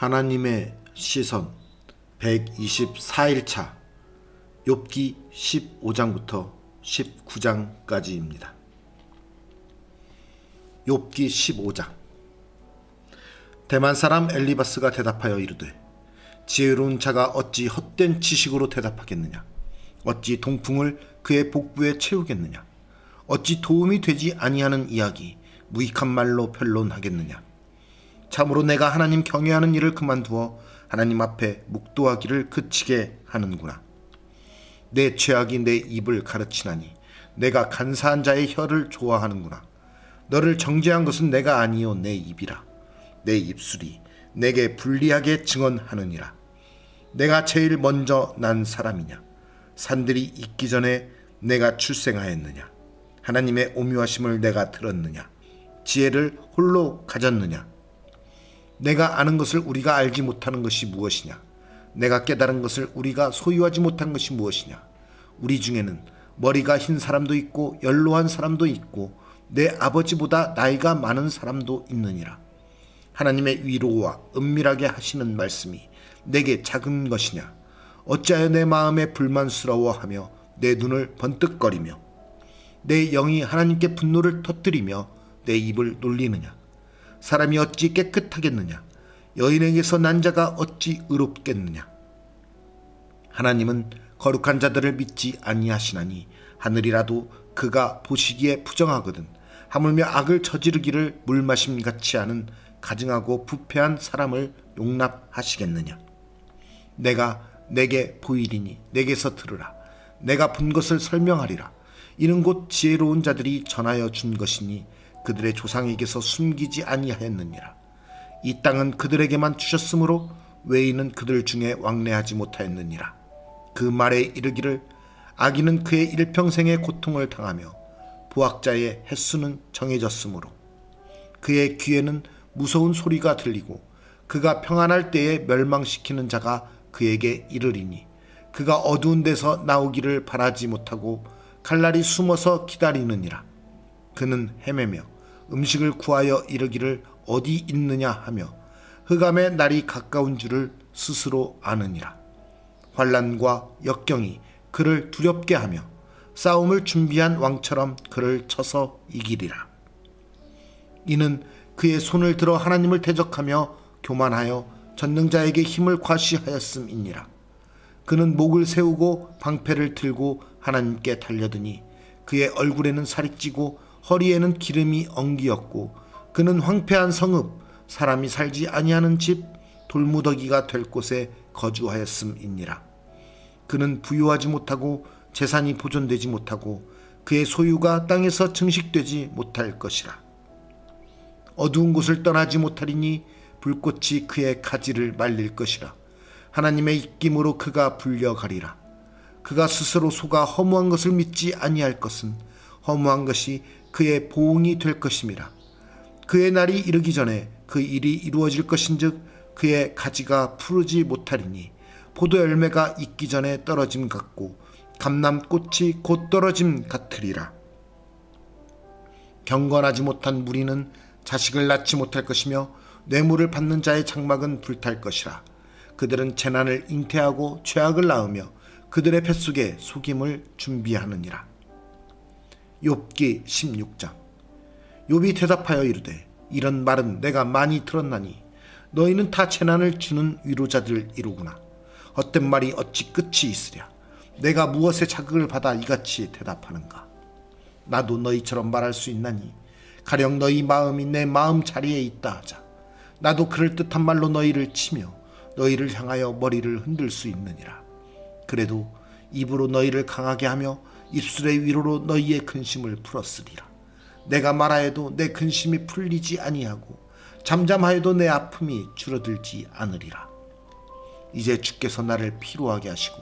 하나님의 시선 124일차 욥기 15장부터 19장까지입니다. 욥기 15장. 대만 사람 엘리바스가 대답하여 이르되 지혜로운 자가 어찌 헛된 지식으로 대답하겠느냐. 어찌 동풍을 그의 복부에 채우겠느냐. 어찌 도움이 되지 아니하는 이야기 무익한 말로 변론하겠느냐. 참으로 내가 하나님 경외하는 일을 그만두어 하나님 앞에 묵도하기를 그치게 하는구나. 내 죄악이 내 입을 가르치나니 내가 간사한 자의 혀를 좋아하는구나. 너를 정죄한 것은 내가 아니요 내 입이라. 내 입술이 내게 불리하게 증언하느니라. 내가 제일 먼저 난 사람이냐. 산들이 있기 전에 내가 출생하였느냐. 하나님의 오묘하심을 내가 들었느냐. 지혜를 홀로 가졌느냐. 내가 아는 것을 우리가 알지 못하는 것이 무엇이냐. 내가 깨달은 것을 우리가 소유하지 못한 것이 무엇이냐. 우리 중에는 머리가 흰 사람도 있고 연로한 사람도 있고 내 아버지보다 나이가 많은 사람도 있느니라. 하나님의 위로와 은밀하게 하시는 말씀이 내게 작은 것이냐. 어찌하여 내 마음에 불만스러워하며 내 눈을 번뜩거리며 내 영이 하나님께 분노를 터뜨리며 내 입을 놀리느냐. 사람이 어찌 깨끗하겠느냐. 여인에게서 난 자가 어찌 의롭겠느냐. 하나님은 거룩한 자들을 믿지 아니하시나니 하늘이라도 그가 보시기에 부정하거든 하물며 악을 저지르기를 물마심같이 하는 가증하고 부패한 사람을 용납하시겠느냐. 내가 내게 보이리니 내게서 들으라. 내가 본 것을 설명하리라. 이는 곧 지혜로운 자들이 전하여 준 것이니 그들의 조상에게서 숨기지 아니하였느니라. 이 땅은 그들에게만 주셨으므로 외인은 그들 중에 왕래하지 못하였느니라. 그 말에 이르기를 악인은 그의 일평생의 고통을 당하며 부학자의 횟수는 정해졌으므로 그의 귀에는 무서운 소리가 들리고 그가 평안할 때에 멸망시키는 자가 그에게 이르리니 그가 어두운 데서 나오기를 바라지 못하고 칼날이 숨어서 기다리느니라. 그는 헤매며 음식을 구하여 이르기를 어디 있느냐 하며 흑암의 날이 가까운 줄을 스스로 아느니라. 환난과 역경이 그를 두렵게 하며 싸움을 준비한 왕처럼 그를 쳐서 이기리라. 이는 그의 손을 들어 하나님을 대적하며 교만하여 전능자에게 힘을 과시하였음이니라. 그는 목을 세우고 방패를 들고 하나님께 달려드니 그의 얼굴에는 살이 찌고 허리에는 기름이 엉기었고 그는 황폐한 성읍 사람이 살지 아니하는 집 돌무더기가 될 곳에 거주하였음이니라. 그는 부유하지 못하고 재산이 보존되지 못하고 그의 소유가 땅에서 증식되지 못할 것이라. 어두운 곳을 떠나지 못하리니 불꽃이 그의 가지를 말릴 것이라. 하나님의 입김으로 그가 불려가리라. 그가 스스로 속아 허무한 것을 믿지 아니할 것은 허무한 것이 그의 보응이 될 것임이라. 그의 날이 이르기 전에 그 일이 이루어질 것인즉 그의 가지가 푸르지 못하리니 포도 열매가 익기 전에 떨어짐 같고 감람꽃이 곧 떨어짐 같으리라. 경건하지 못한 무리는 자식을 낳지 못할 것이며 뇌물을 받는 자의 장막은 불탈 것이라. 그들은 재난을 잉태하고 죄악을 낳으며 그들의 뱃속에 속임을 준비하느니라. 욥기 16장. 욥이 대답하여 이르되 이런 말은 내가 많이 들었나니 너희는 다 재난을 주는 위로자들이로구나. 헛된 말이 어찌 끝이 있으랴. 내가 무엇에 자극을 받아 이같이 대답하는가. 나도 너희처럼 말할 수 있나니 가령 너희 마음이 내 마음 자리에 있다 하자. 나도 그럴듯한 말로 너희를 치며 너희를 향하여 머리를 흔들 수 있느니라. 그래도 입으로 너희를 강하게 하며 입술의 위로로 너희의 근심을 풀었으리라. 내가 말하여도 내 근심이 풀리지 아니하고 잠잠하여도 내 아픔이 줄어들지 않으리라. 이제 주께서 나를 피로하게 하시고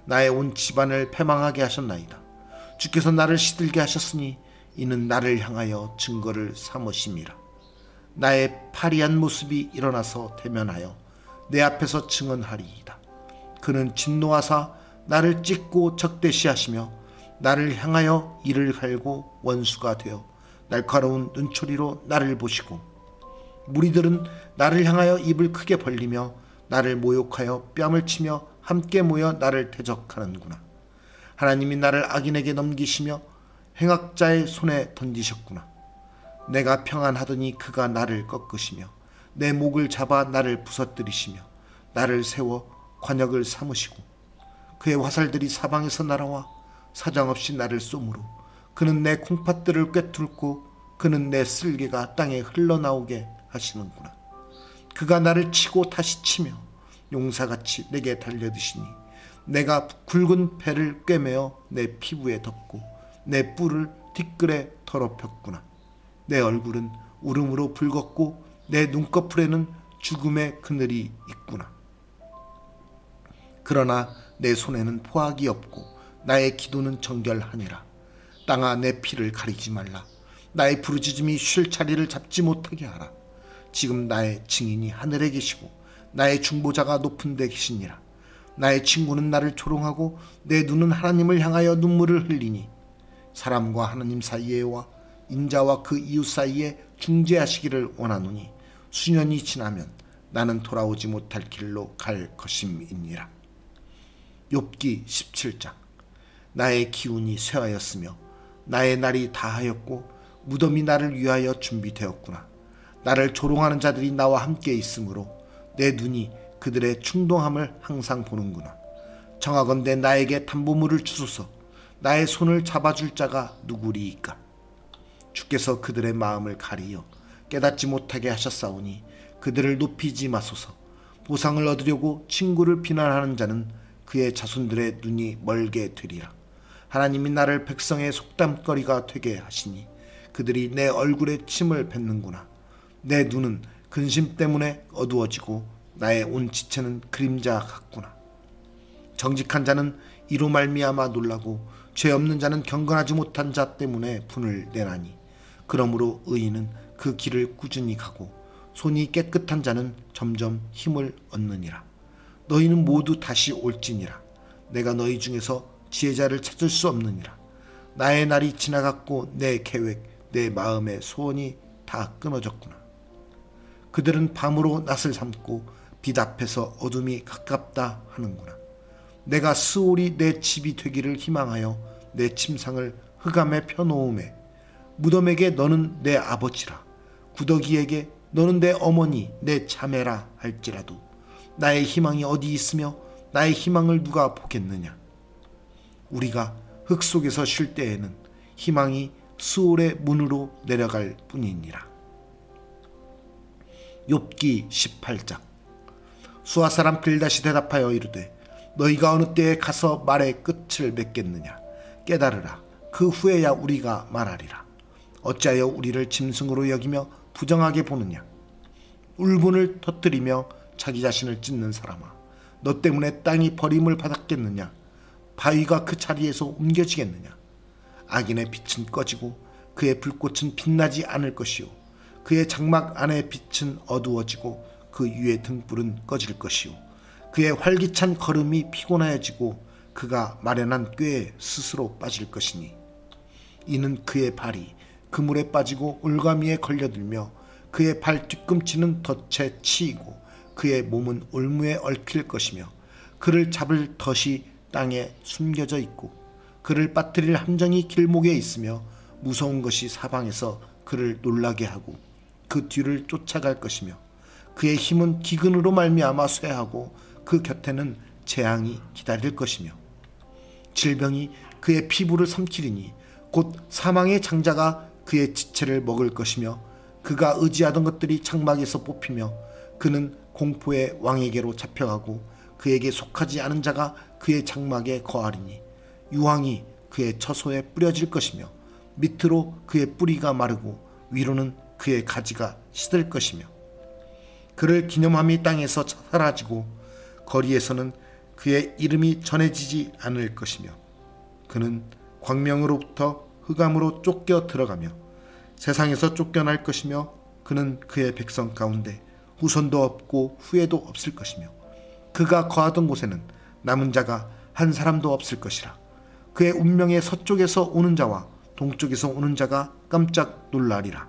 나의 온 집안을 패망하게 하셨나이다. 주께서 나를 시들게 하셨으니 이는 나를 향하여 증거를 삼으심이라. 나의 파리한 모습이 일어나서 대면하여 내 앞에서 증언하리이다. 그는 진노하사 나를 찢고 적대시하시며 나를 향하여 이를 갈고 원수가 되어 날카로운 눈초리로 나를 보시고 무리들은 나를 향하여 입을 크게 벌리며 나를 모욕하여 뺨을 치며 함께 모여 나를 대적하는구나. 하나님이 나를 악인에게 넘기시며 행악자의 손에 던지셨구나. 내가 평안하더니 그가 나를 꺾으시며 내 목을 잡아 나를 부서뜨리시며 나를 세워 관역을 삼으시고 그의 화살들이 사방에서 날아와 사정없이 나를 쏘므로 그는 내 콩팥들을 꿰뚫고 그는 내 쓸개가 땅에 흘러나오게 하시는구나. 그가 나를 치고 다시 치며 용사같이 내게 달려드시니 내가 굵은 배를 꿰매어 내 피부에 덮고 내 뿔을 뒷글에 더럽혔구나. 내 얼굴은 울음으로 붉었고 내 눈꺼풀에는 죽음의 그늘이 있구나. 그러나 내 손에는 포악이 없고 나의 기도는 정결하니라. 땅아 내 피를 가리지 말라. 나의 부르짖음이 쉴 자리를 잡지 못하게 하라. 지금 나의 증인이 하늘에 계시고 나의 중보자가 높은 데 계시니라. 나의 친구는 나를 조롱하고 내 눈은 하나님을 향하여 눈물을 흘리니 사람과 하나님 사이에와 인자와 그 이웃 사이에 중재하시기를 원하노니 수년이 지나면 나는 돌아오지 못할 길로 갈 것임이니라. 욥기 17장. 나의 기운이 쇠하였으며 나의 날이 다하였고 무덤이 나를 위하여 준비되었구나. 나를 조롱하는 자들이 나와 함께 있으므로 내 눈이 그들의 충동함을 항상 보는구나. 청하건대 나에게 담보물을 주소서. 나의 손을 잡아줄 자가 누구리이까. 주께서 그들의 마음을 가리어 깨닫지 못하게 하셨사오니 그들을 높이지 마소서. 보상을 얻으려고 친구를 비난하는 자는 그의 자손들의 눈이 멀게 되리라. 하나님이 나를 백성의 속담거리가 되게 하시니 그들이 내 얼굴에 침을 뱉는구나. 내 눈은 근심 때문에 어두워지고 나의 온 지체는 그림자 같구나. 정직한 자는 이로 말미암아 놀라고 죄 없는 자는 경건하지 못한 자 때문에 분을 내나니 그러므로 의인은 그 길을 꾸준히 가고 손이 깨끗한 자는 점점 힘을 얻느니라. 너희는 모두 다시 올지니라. 내가 너희 중에서 지혜자를 찾을 수 없느니라. 나의 날이 지나갔고 내 계획, 내 마음의 소원이 다 끊어졌구나. 그들은 밤으로 낫을 삼고 빛 앞에서 어둠이 가깝다 하는구나. 내가 스올이 내 집이 되기를 희망하여 내 침상을 흑암에 펴놓음에 무덤에게 너는 내 아버지라 구더기에게 너는 내 어머니 내 자매라 할지라도 나의 희망이 어디 있으며 나의 희망을 누가 보겠느냐. 우리가 흙 속에서 쉴 때에는 희망이 스올의 문으로 내려갈 뿐이니라. 욥기 18장. 수아 사람 빌닷이 대답하여 이르되 너희가 어느 때에 가서 말의 끝을 맺겠느냐. 깨달으라. 그 후에야 우리가 말하리라. 어찌하여 우리를 짐승으로 여기며 부정하게 보느냐. 울분을 터뜨리며 자기 자신을 찢는 사람아, 너 때문에 땅이 버림을 받았겠느냐. 바위가 그 자리에서 옮겨지겠느냐. 악인의 빛은 꺼지고 그의 불꽃은 빛나지 않을 것이요 그의 장막 안의 빛은 어두워지고 그 위의 등불은 꺼질 것이요 그의 활기찬 걸음이 피곤하여지고 그가 마련한 꾀에 스스로 빠질 것이니 이는 그의 발이 그물에 빠지고 올가미에 걸려들며 그의 발 뒤꿈치는 덫에 치이고 그의 몸은 올무에 얽힐 것이며 그를 잡을 덫이 땅에 숨겨져 있고 그를 빠뜨릴 함정이 길목에 있으며 무서운 것이 사방에서 그를 놀라게 하고 그 뒤를 쫓아갈 것이며 그의 힘은 기근으로 말미암아 쇠하고 그 곁에는 재앙이 기다릴 것이며 질병이 그의 피부를 삼키리니 곧 사망의 장자가 그의 지체를 먹을 것이며 그가 의지하던 것들이 장막에서 뽑히며 그는 공포의 왕에게로 잡혀가고 그에게 속하지 않은 자가 그의 장막에 거하리니 유황이 그의 처소에 뿌려질 것이며 밑으로 그의 뿌리가 마르고 위로는 그의 가지가 시들 것이며 그를 기념함이 땅에서 사라지고 거리에서는 그의 이름이 전해지지 않을 것이며 그는 광명으로부터 흑암으로 쫓겨 들어가며 세상에서 쫓겨날 것이며 그는 그의 백성 가운데 후손도 없고 후회도 없을 것이며 그가 거하던 곳에는 남은 자가 한 사람도 없을 것이라. 그의 운명의 서쪽에서 오는 자와 동쪽에서 오는 자가 깜짝 놀라리라.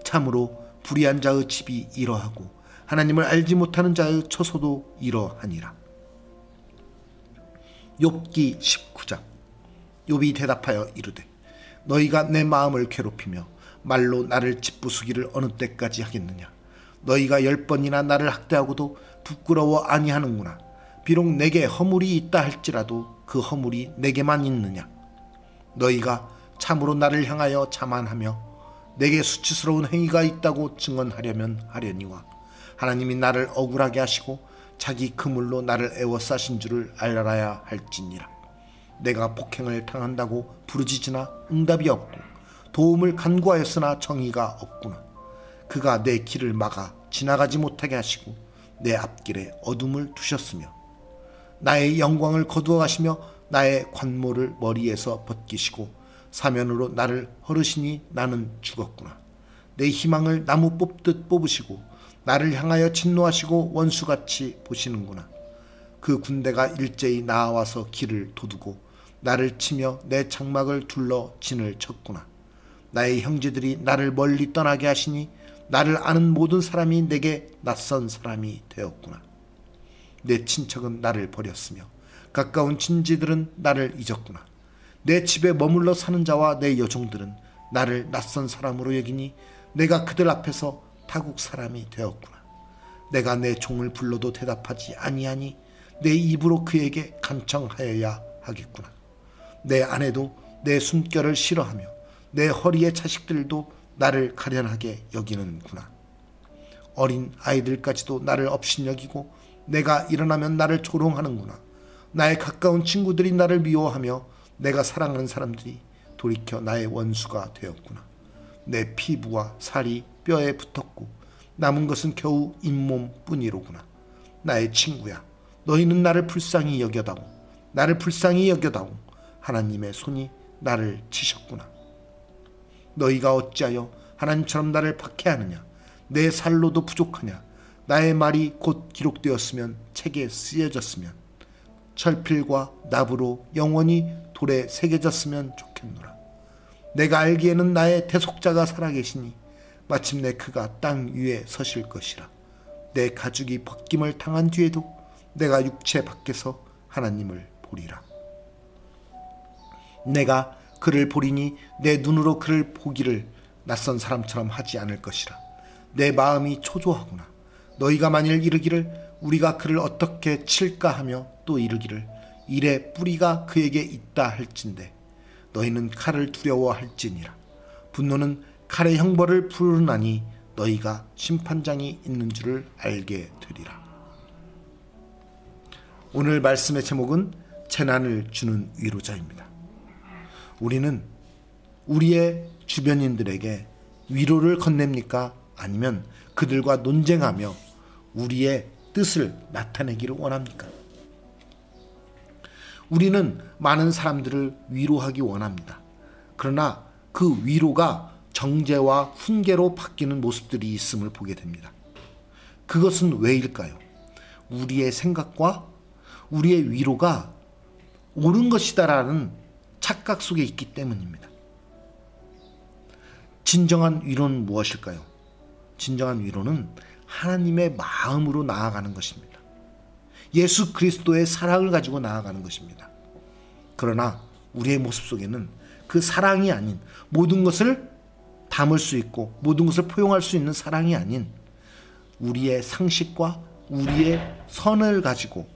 참으로 불의한 자의 집이 이러하고 하나님을 알지 못하는 자의 처소도 이러하니라. 욥기 19장. 욥이 대답하여 이르되 너희가 내 마음을 괴롭히며 말로 나를 짓부수기를 어느 때까지 하겠느냐. 너희가 10번이나 나를 학대하고도 부끄러워 아니하는구나. 비록 내게 허물이 있다 할지라도 그 허물이 내게만 있느냐. 너희가 참으로 나를 향하여 자만하며 내게 수치스러운 행위가 있다고 증언하려면 하려니와 하나님이 나를 억울하게 하시고 자기 그물로 나를 애워싸신 줄을 알아야 할지니라. 내가 폭행을 당한다고 부르짖으나 응답이 없고 도움을 간구하였으나 정의가 없구나. 그가 내 길을 막아 지나가지 못하게 하시고 내 앞길에 어둠을 두셨으며 나의 영광을 거두어 가시며 나의 관모를 머리에서 벗기시고 사면으로 나를 허르시니 나는 죽었구나. 내 희망을 나무 뽑듯 뽑으시고 나를 향하여 진노하시고 원수같이 보시는구나. 그 군대가 일제히 나와서 길을 도두고 나를 치며 내 장막을 둘러 진을 쳤구나. 나의 형제들이 나를 멀리 떠나게 하시니 나를 아는 모든 사람이 내게 낯선 사람이 되었구나. 내 친척은 나를 버렸으며 가까운 친지들은 나를 잊었구나. 내 집에 머물러 사는 자와 내 여종들은 나를 낯선 사람으로 여기니 내가 그들 앞에서 타국 사람이 되었구나. 내가 내 종을 불러도 대답하지 아니하니 내 입으로 그에게 간청하여야 하겠구나. 내 아내도 내 숨결을 싫어하며 내 허리의 자식들도 나를 가련하게 여기는구나. 어린 아이들까지도 나를 업신여기고 내가 일어나면 나를 조롱하는구나. 나의 가까운 친구들이 나를 미워하며 내가 사랑하는 사람들이 돌이켜 나의 원수가 되었구나. 내 피부와 살이 뼈에 붙었고 남은 것은 겨우 잇몸뿐이로구나. 나의 친구야, 너희는 나를 불쌍히 여겨다오. 나를 불쌍히 여겨다오. 하나님의 손이 나를 치셨구나. 너희가 어찌하여 하나님처럼 나를 박해하느냐. 내 살로도 부족하냐. 나의 말이 곧 기록되었으면 책에 쓰여졌으면 철필과 나부로 영원히 돌에 새겨졌으면 좋겠노라. 내가 알기에는 나의 대속자가 살아계시니 마침내 그가 땅 위에 서실 것이라. 내 가죽이 벗김을 당한 뒤에도 내가 육체 밖에서 하나님을 보리라. 내가 그를 보리니 내 눈으로 그를 보기를 낯선 사람처럼 하지 않을 것이라. 내 마음이 초조하구나. 너희가 만일 이르기를 우리가 그를 어떻게 칠까 하며 또 이르기를 일의 뿌리가 그에게 있다 할진대 너희는 칼을 두려워할지니라. 분노는 칼의 형벌을 부르나니 너희가 심판장이 있는 줄을 알게 되리라. 오늘 말씀의 제목은 재난을 주는 위로자입니다. 우리는 우리의 주변인들에게 위로를 건넵니까? 아니면 그들과 논쟁하며 우리의 뜻을 나타내기를 원합니까? 우리는 많은 사람들을 위로하기 원합니다. 그러나 그 위로가 정죄와 훈계로 바뀌는 모습들이 있음을 보게 됩니다. 그것은 왜일까요? 우리의 생각과 우리의 위로가 옳은 것이다라는 착각 속에 있기 때문입니다. 진정한 위로는 무엇일까요? 진정한 위로는 하나님의 마음으로 나아가는 것입니다. 예수 그리스도의 사랑을 가지고 나아가는 것입니다. 그러나 우리의 모습 속에는 그 사랑이 아닌, 모든 것을 담을 수 있고 모든 것을 포용할 수 있는 사랑이 아닌 우리의 상식과 우리의 선을 가지고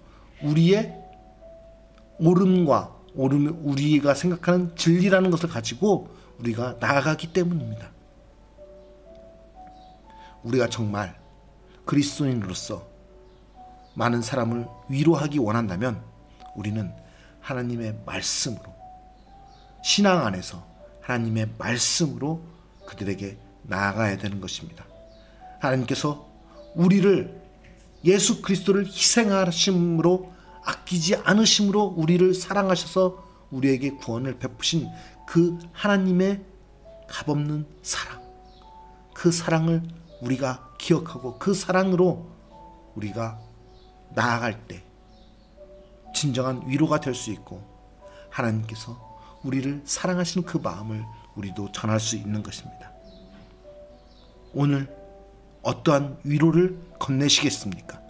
우리의 옳음과 우리가 생각하는 진리라는 것을 가지고 우리가 나아가기 때문입니다. 우리가 정말 그리스도인으로서 많은 사람을 위로하기 원한다면 우리는 하나님의 말씀으로, 신앙 안에서 하나님의 말씀으로 그들에게 나아가야 되는 것입니다. 하나님께서 우리를 예수 그리스도를 희생하심으로, 아끼지 않으심으로 우리를 사랑하셔서 우리에게 구원을 베푸신 그 하나님의 값없는 사랑, 그 사랑을 우리가 기억하고 그 사랑으로 우리가 나아갈 때 진정한 위로가 될 수 있고 하나님께서 우리를 사랑하시는 그 마음을 우리도 전할 수 있는 것입니다. 오늘 어떠한 위로를 건네시겠습니까?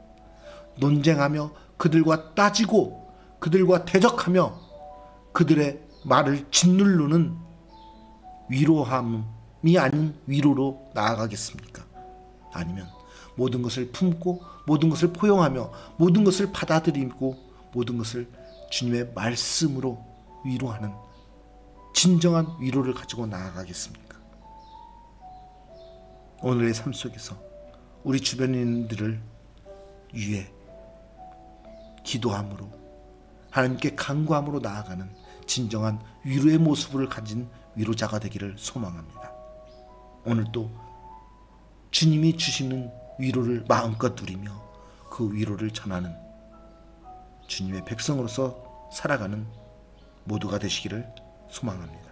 논쟁하며 그들과 따지고 그들과 대적하며 그들의 말을 짓누르는 위로함이 아닌 위로로 나아가겠습니까? 아니면 모든 것을 품고 모든 것을 포용하며 모든 것을 받아들이고 모든 것을 주님의 말씀으로 위로하는 진정한 위로를 가지고 나아가겠습니까? 오늘의 삶 속에서 우리 주변인들을 위해 기도함으로 하나님께 간구함으로 나아가는 진정한 위로의 모습을 가진 위로자가 되기를 소망합니다. 오늘도 주님이 주시는 위로를 마음껏 누리며 그 위로를 전하는 주님의 백성으로서 살아가는 모두가 되시기를 소망합니다.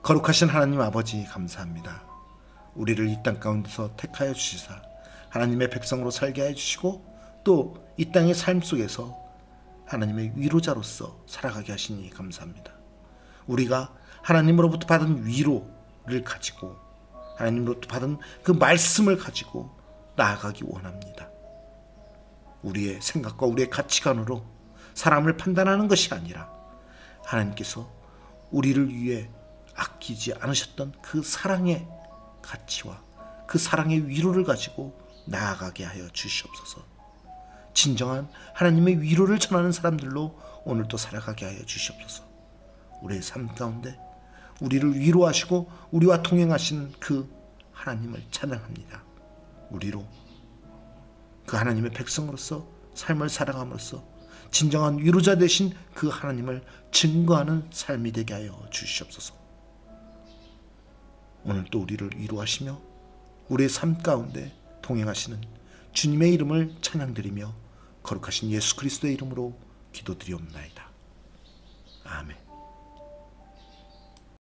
거룩하신 하나님 아버지 감사합니다. 우리를 이 땅 가운데서 택하여 주시사 하나님의 백성으로 살게 해주시고 또 이 땅의 삶 속에서 하나님의 위로자로서 살아가게 하시니 감사합니다. 우리가 하나님으로부터 받은 위로를 가지고 하나님으로부터 받은 그 말씀을 가지고 나아가기 원합니다. 우리의 생각과 우리의 가치관으로 사람을 판단하는 것이 아니라 하나님께서 우리를 위해 아끼지 않으셨던 그 사랑의 가치와 그 사랑의 위로를 가지고 나아가게 하여 주시옵소서. 진정한 하나님의 위로를 전하는 사람들로 오늘도 살아가게 하여 주시옵소서. 우리의 삶 가운데 우리를 위로하시고 우리와 동행하신 그 하나님을 찬양합니다. 우리로 그 하나님의 백성으로서 삶을 살아감으로써 진정한 위로자 되신 그 하나님을 증거하는 삶이 되게 하여 주시옵소서. 오늘 또 우리를 위로하시며 우리의 삶 가운데 동행하시는 주님의 이름을 찬양드리며 거룩하신 예수 그리스도의 이름으로 기도드리옵나이다.